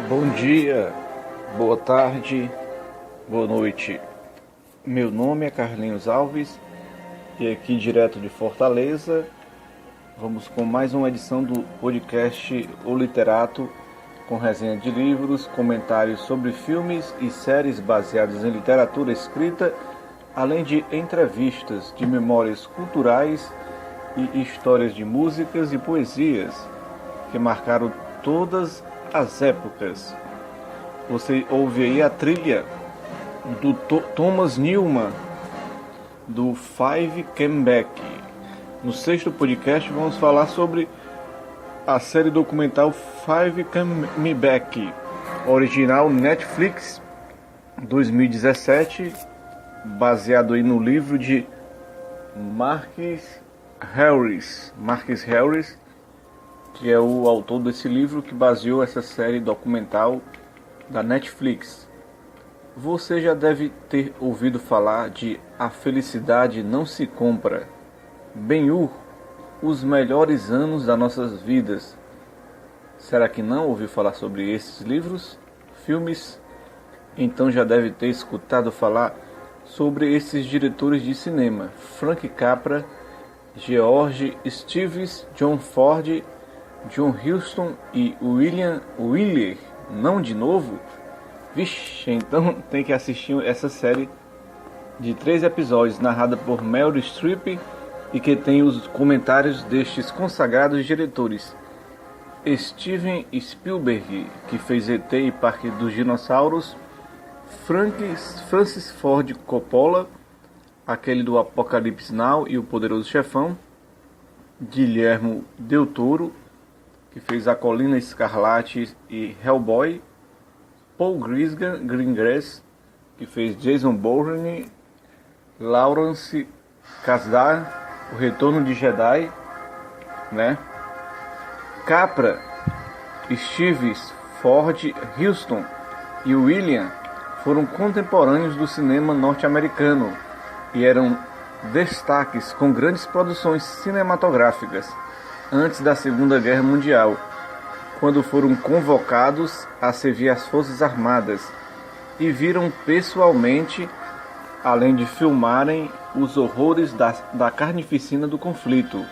Bom dia, boa tarde, boa noite. Meu nome é Carlinhos Alves e aqui direto de Fortaleza vamos com mais uma edição do podcast O Literato, com resenha de livros, comentários sobre filmes e séries baseadas em literatura escrita, além de entrevistas de memórias culturais e histórias de músicas e poesias que marcaram todas as épocas. Você ouve aí a trilha do Thomas Newman, do Five Came Back. No sexto podcast vamos falar sobre a série documental Five Came Back, original Netflix 2017, baseado aí no livro de Marcus Harris, que é o autor desse livro que baseou essa série documental da Netflix. Você já deve ter ouvido falar de A Felicidade Não Se Compra, Ben-Hur, os melhores anos das nossas vidas. Será que não ouviu falar sobre esses livros, filmes? Então já deve ter escutado falar sobre esses diretores de cinema, Frank Capra, George Stevens, John Ford, John Huston e William Wyler. Não de novo? Vixe, então tem que assistir essa série de 3 episódios, narrada por Meryl Streep, e que tem os comentários destes consagrados diretores: Steven Spielberg, que fez E.T. e Parque dos Dinossauros; Francis Ford Coppola, aquele do Apocalipse Now e O Poderoso Chefão; Guillermo del Toro, que fez A Colina Escarlate e Hellboy; Paul Greengrass, que fez Jason Bourne; Lawrence Kasdan, O Retorno de Jedi, né? Capra, Stevens, Ford, Huston e William foram contemporâneos do cinema norte-americano e eram destaques com grandes produções cinematográficas antes da Segunda Guerra Mundial, quando foram convocados a servir as Forças Armadas e viram pessoalmente, além de filmarem, os horrores da carnificina do conflito.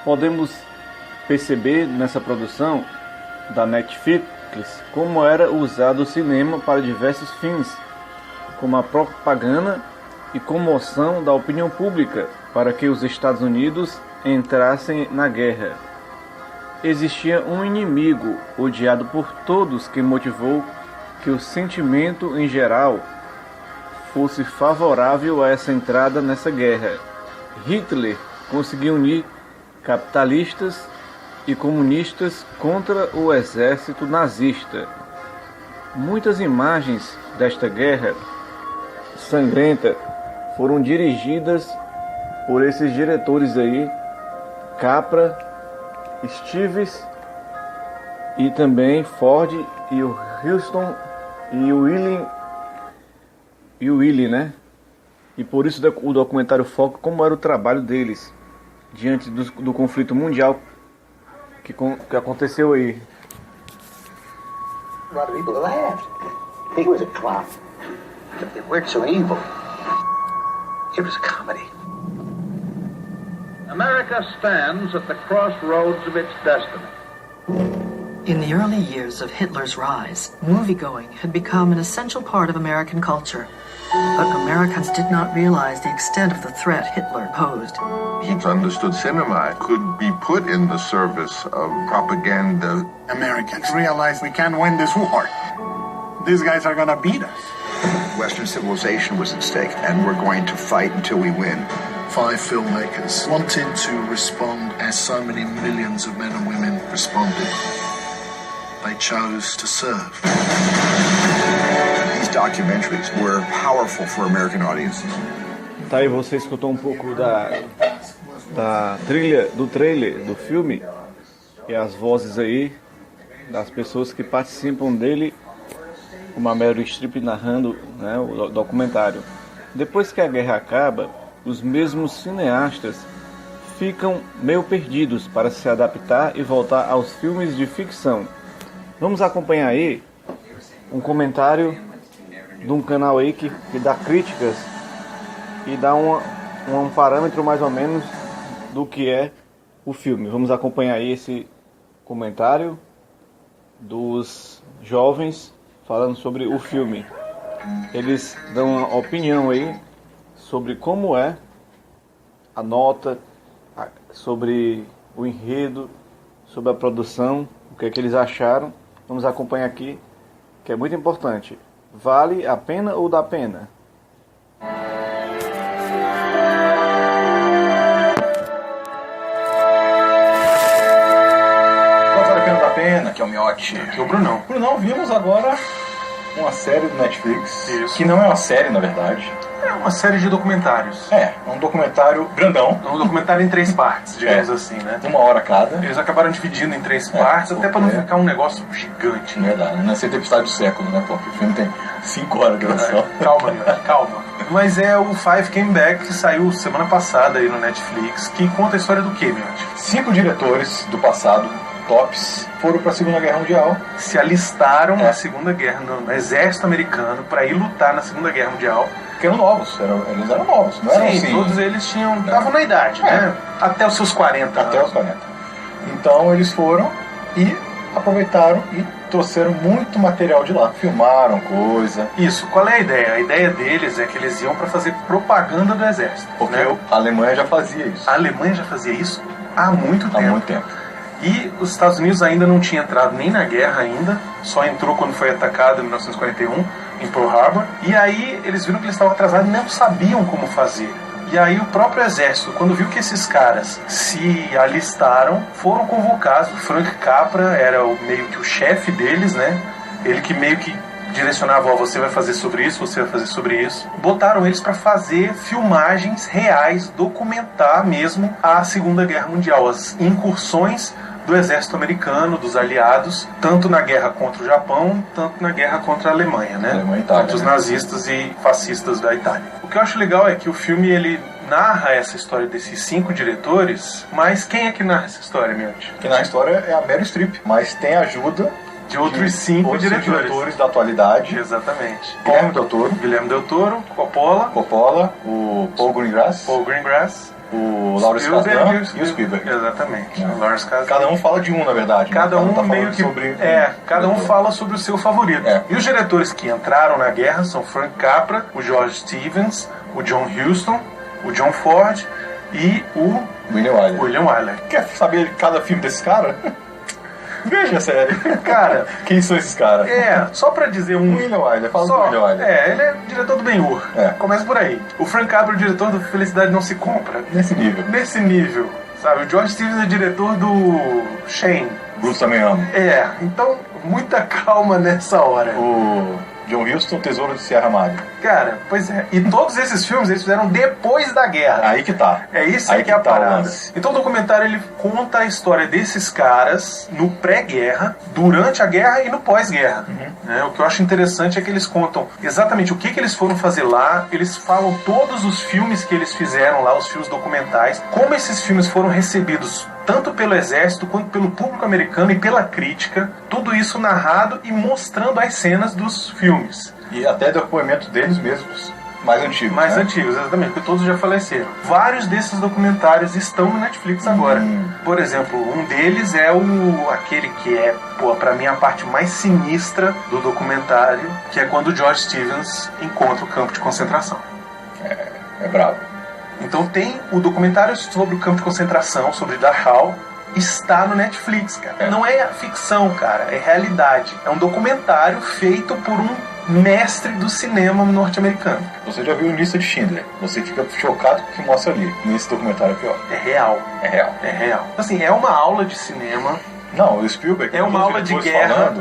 Podemos perceber nessa produção da Netflix como era usado o cinema para diversos fins, como a propaganda e comoção da opinião pública para que os Estados Unidos entrassem na guerra. Existia um inimigo odiado por todos que motivou que o sentimento em geral fosse favorável a essa entrada nessa guerra. Hitler conseguiu unir capitalistas e comunistas contra o exército nazista. Muitas imagens desta guerra sangrenta foram dirigidas por esses diretores aí, Capra, Stevens e também Ford e o Huston e o Willie, né? E por isso o documentário foca como era o trabalho deles diante do conflito mundial que aconteceu aí. A lot of people laughed. He was a clown. They weren't so evil. It was a comedy. America stands at the crossroads of its destiny. In the early years of Hitler's rise, moviegoing had become an essential part of American culture. But Americans did not realize the extent of the threat Hitler posed. He understood cinema could be put in the service of propaganda. Americans realize we can't win this war. These guys are gonna beat us. Western civilization was at stake, and we're going to fight until we win. 5 filmmakers wanted to respond as so many millions of men and women responded. They chose to serve. These documentaries were powerful for American audiences. Tá aí, você escutou um pouco da trilha, do trailer do filme e as vozes aí das pessoas que participam dele, como a Meryl Streep narrando, né, o documentário. Depois que a guerra acaba, os mesmos cineastas ficam meio perdidos para se adaptar e voltar aos filmes de ficção. Vamos acompanhar aí um comentário de um canal aí que dá críticas e dá um parâmetro mais ou menos do que é o filme. Vamos acompanhar aí esse comentário dos jovens falando sobre o filme. Eles dão uma opinião aí sobre como é a nota, sobre o enredo, sobre a produção, o que é que eles acharam. Vamos acompanhar aqui, que é muito importante. Vale a pena ou dá pena? Vale a pena, dá pena, que é o Miotti. Aqui é o Brunão. Brunão, vimos agora uma série do Netflix, que não é uma série, na verdade. É uma série de documentários. É um documentário grandão. É um documentário em 3 partes, digamos assim, né? 1 hora cada. Eles acabaram dividindo em 3 partes, até pra não ficar um negócio gigante, né? Verdade, não é ser tempestade do século, né? Porque o filme tem 5 horas de duração. Calma, calma. Mas é o Five Came Back, que saiu semana passada aí no Netflix, que conta a história do quê, Miotti? 5 diretores do passado, tops, foram para a Segunda Guerra Mundial. Se alistaram na Segunda Guerra, no exército americano, para ir lutar na Segunda Guerra Mundial. Que eram novos, eles eram novos, não eram Sim, assim. todos eles estavam na idade, né? Até os seus 40 Até os 40. Então eles foram e aproveitaram e trouxeram muito material de lá. Filmaram coisa. Isso, qual é a ideia? A ideia deles é que eles iam para fazer propaganda do exército. Porque né? a Alemanha já fazia isso. A Alemanha já fazia isso há muito tempo. Há muito tempo. E os Estados Unidos ainda não tinha entrado nem na guerra ainda, só entrou quando foi atacado em 1941, em Pearl Harbor. E aí eles viram que eles estavam atrasados e não sabiam como fazer. E aí o próprio exército, quando viu que esses caras se alistaram, foram convocados. O Frank Capra era meio que o chefe deles, né? Ele que meio que direcionava, você vai fazer sobre isso, você vai fazer sobre isso. Botaram eles para fazer filmagens reais, documentar mesmo a Segunda Guerra Mundial, as incursões do exército americano, dos aliados, tanto na guerra contra o Japão, tanto na guerra contra a Alemanha, né? Alemanha e Itália, contra os né? nazistas e fascistas da Itália. O que eu acho legal é que o filme, ele narra essa história desses 5 diretores, mas quem é que narra essa história, Miotti? Que na história é a Meryl Streep, mas tem ajuda de outros 5 diretores da atualidade. Exatamente. Guilherme Del Toro, Coppola, o Paul Greengrass, o Lawrence Kasdan e o Spielberg. Exatamente. O Lawrence Kasdan. Cada um fala de um, na verdade. Cada um tá meio que sobre cada um fala sobre o seu favorito. E os diretores que entraram na guerra são Frank Capra, o George Stevens, o John Huston, o John Ford e o William Wyler. Quer saber cada filme desses caras? Veja a série. Cara, quem são esses caras? Só pra dizer um... William Wyler, fala do William Wyler. Ele é diretor do Ben-Hur. Começa por aí. O Frank Capra é o diretor do Felicidade Não Se Compra. Nesse nível. Sabe? O George Stevens é diretor do Shane. Bruce também ama. Então, muita calma nessa hora. O John Huston, Tesouro de Sierra Madre. Cara, pois é. E todos esses filmes eles fizeram depois da guerra. Aí que tá. É isso aí que é a parada. Então o documentário ele conta a história desses caras no pré-guerra, durante a guerra e no pós-guerra. O que eu acho interessante é que eles contam exatamente o que eles foram fazer lá, eles falam todos os filmes que eles fizeram lá, os filmes documentais, como esses filmes foram recebidos tanto pelo exército quanto pelo público americano e pela crítica, tudo isso narrado e mostrando as cenas dos filmes. E até depoimento deles mesmos, mais antigos. Mais antigos, exatamente, porque todos já faleceram. Vários desses documentários estão no Netflix agora. Por exemplo, um deles é aquele que é, pra mim, a parte mais sinistra do documentário, que é quando o George Stevens encontra o campo de concentração. É brabo. Então tem o documentário sobre o campo de concentração, sobre Dachau, está no Netflix, cara. Não é ficção, cara, é realidade. É um documentário feito por um mestre do cinema norte-americano. Você já viu Lista de Schindler? Você fica chocado com o que mostra ali. Nesse documentário é pior. É real. É real. Assim, é uma aula de cinema. Não, o Spielberg é uma aula de guerra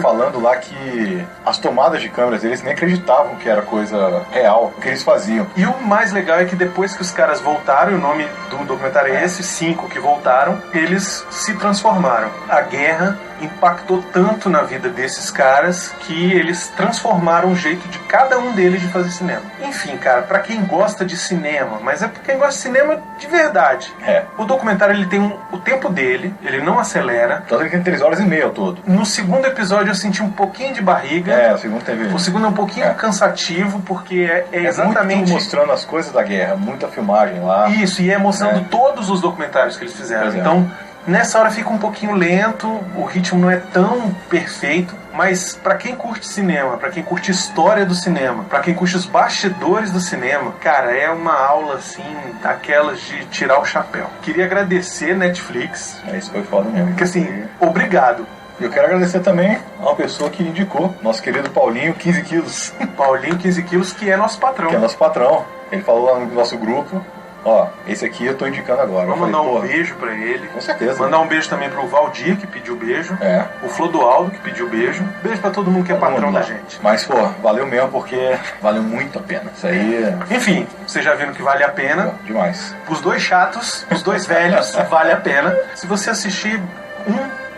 falando lá que as tomadas de câmeras eles nem acreditavam que era coisa real o que eles faziam. E o mais legal é que depois que os caras voltaram, o nome do documentário é esse, 5 que voltaram, eles se transformaram. A guerra impactou tanto na vida desses caras que eles transformaram o jeito de cada um deles de fazer cinema. Enfim, cara, pra quem gosta de cinema, mas é pra quem gosta de cinema de verdade. O documentário, ele tem o tempo dele, ele não acelera. Tanto que tem 3 horas e meia ao todo. No segundo episódio eu senti um pouquinho de barriga. O segundo teve. O segundo é um pouquinho cansativo, porque é exatamente... muito mostrando as coisas da guerra, muita filmagem lá. Isso, e é mostrando todos os documentários que eles fizeram. Então, nessa hora fica um pouquinho lento, o ritmo não é tão perfeito, mas pra quem curte cinema, pra quem curte história do cinema, pra quem curte os bastidores do cinema, cara, é uma aula, assim, daquelas de tirar o chapéu. Queria agradecer Netflix. Isso foi foda mesmo. Porque, assim, obrigado. E eu quero agradecer também a uma pessoa que indicou, nosso querido Paulinho, 15 quilos. Paulinho, 15 quilos, que é nosso patrão. Que é nosso patrão. Ele falou lá no nosso grupo, ó, esse aqui eu tô indicando agora. Vamos mandar um beijo pra ele. Com certeza. Mandar um beijo também pro Valdir, que pediu beijo. O Flodoaldo, que pediu beijo. Beijo pra todo mundo que é patrão da gente. Mas, pô, valeu mesmo, porque valeu muito a pena. Isso aí... Enfim, vocês já viram que vale a pena. Demais. Os dois chatos, os dois velhos, vale a pena. Se você assistir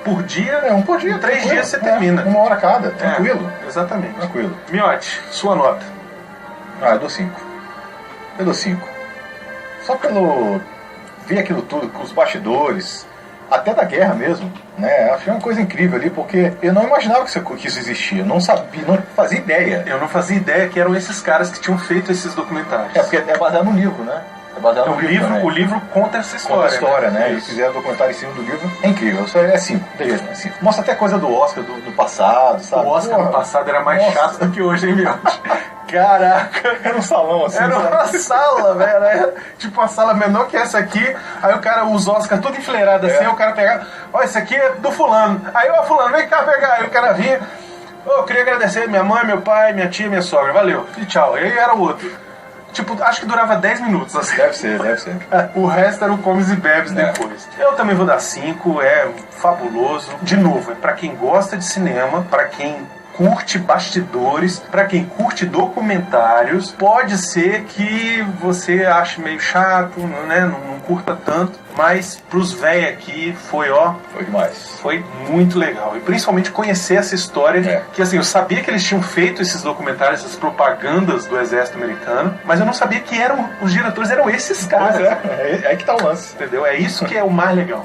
por dia, 3 dias você termina. 1 hora cada, tranquilo. Exatamente. Tranquilo. Miotti, sua nota. Eu dou 5. Eu dou 5. Só pelo... ver aquilo tudo, com os bastidores, até da guerra mesmo, né? Achei uma coisa incrível ali, porque eu não imaginava que isso existia. Eu não sabia, não fazia ideia. Eu não fazia ideia que eram esses caras que tinham feito esses documentários. Porque é baseado no livro, né? É baseado no livro, né? O livro conta essa história. Conta a história, né? Eles fizeram documentário em cima do livro. É incrível. Isso é 5. Beleza, é 5. Mostra até coisa do Oscar, do passado, sabe? O Oscar no passado era mais chato do que hoje, hein, Miotti? Caraca, era um salão assim. Era uma sala, velho. Era tipo uma sala menor que essa aqui. Aí o cara, os Oscar tudo enfileirado assim. Aí o cara pegava, ó, esse aqui é do fulano. Aí, ó, fulano, vem cá pegar. Aí o cara vinha, eu queria agradecer minha mãe, meu pai, minha tia, minha sogra. Valeu. E tchau. E aí era o outro. Tipo, acho que durava 10 minutos assim. Deve ser. O resto era o comes e bebes depois. Eu também vou dar 5, é fabuloso. De novo, é pra quem gosta de cinema, pra quem curte bastidores, pra quem curte documentários. Pode ser que você ache meio chato, né? Não curta tanto, mas pros véi aqui foi demais. Foi muito legal. E principalmente conhecer essa história, que assim, eu sabia que eles tinham feito esses documentários, essas propagandas do exército americano, mas eu não sabia que os diretores eram esses caras. É aí que tá o lance. Entendeu? É isso que é o mais legal.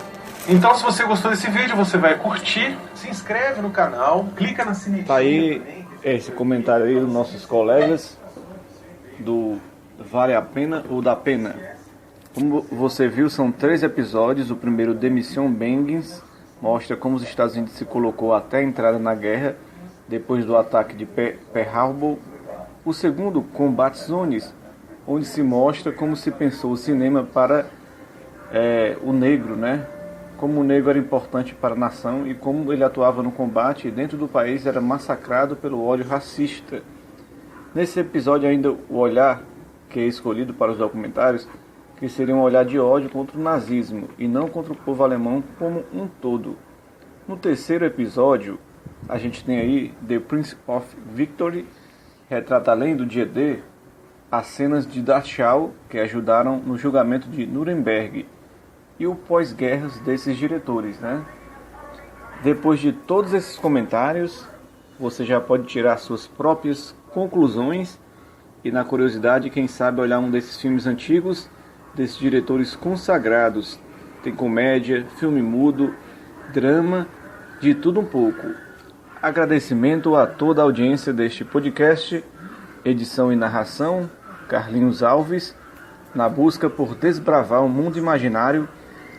Então, se você gostou desse vídeo, você vai curtir, se inscreve no canal, clica na sininha. Tá aí esse comentário aí dos nossos colegas do Vale a Pena ou da Pena. Como você viu, são 3 episódios. O primeiro, Demissão Benguins, mostra como os Estados Unidos se colocou até a entrada na guerra, depois do ataque de Pearl Harbor. O segundo, Combat Zones, onde se mostra como se pensou o cinema para o negro, né? Como o negro era importante para a nação e como ele atuava no combate e dentro do país era massacrado pelo ódio racista. Nesse episódio ainda o olhar que é escolhido para os documentários, que seria um olhar de ódio contra o nazismo e não contra o povo alemão como um todo. No terceiro episódio, a gente tem aí The Prince of Victory, retrata além do dia D, as cenas de Dachau que ajudaram no julgamento de Nuremberg e o pós-guerras desses diretores, né? Depois de todos esses comentários, você já pode tirar suas próprias conclusões e, na curiosidade, quem sabe olhar um desses filmes antigos, desses diretores consagrados. Tem comédia, filme mudo, drama, de tudo um pouco. Agradecimento a toda a audiência deste podcast, edição e narração, Carlinhos Alves, na busca por desbravar um mundo imaginário,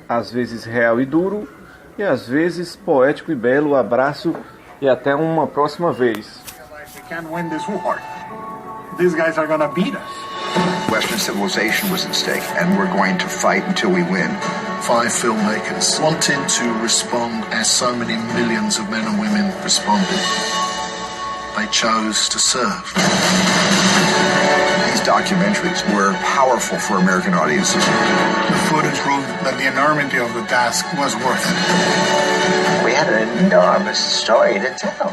às vezes real e duro, e às vezes poético e belo. Abraço e até uma próxima vez. These guys are gonna beat us. Western civilization was at stake, and we're going to fight until we win. 5 filmmakers wanted to respond as so many millions of men and women responded. They chose to serve. These documentaries were powerful for American audiences. The footage proved that the enormity of the task was worth it. We had an enormous story to tell.